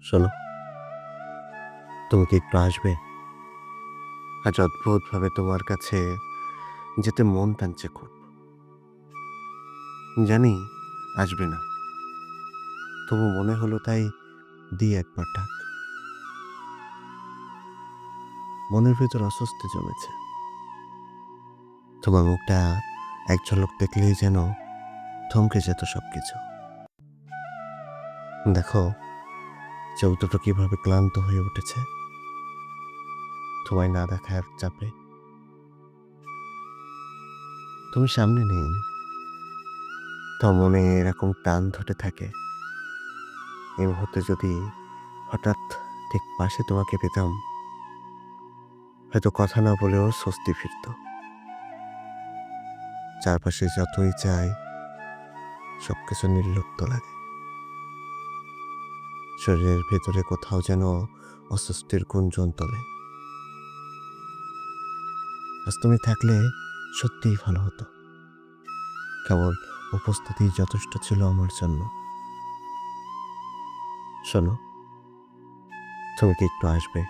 শোনো, তুমি কি একটু আসবে? আজ অদ্ভুতভাবে তোমার কাছে যেতে মন টানছে খুব। জানি আসবে না, তবু মনে হলো তাই দিই একবার ডাক। মনের ভেতর অস্বস্তি জমেছে। তোমার মুখটা এক ঝলক দেখলেই যেন থমকে যেত সবকিছু। দেখো, চোখ দুটো কিভাবে ক্লান্ত হয়ে উঠেছে তোমায় না দেখার চাপে। তুমি সামনে নেই, তো মনে এরকম টান ধরে থাকে। এই মুহূর্তে যদি হঠাৎ ঠিক পাশে তোমাকে পেতাম, হয়তো কথা না বলেও স্বস্তি ফিরত। চারপাশে যতই চাই সবকিছু নির্লিপ্ত লাগে। শরীরের ভেতরে কোথাও যেন অস্বস্তির গুঞ্জন তোলে। আজ তুমি থাকলে সত্যিই ভালো হতো। কেবল উপস্থিতি যথেষ্ট ছিল আমার জন্য। শোনো, তুমি কি একটু আসবে?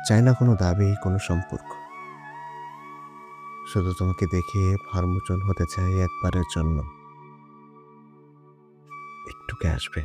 চাই না কোনো দাবি, কোনো সম্পর্ক। শুধু তোমাকে দেখে ভারমোচন হতে চাই একবারের জন্য। একটু কি আসবে?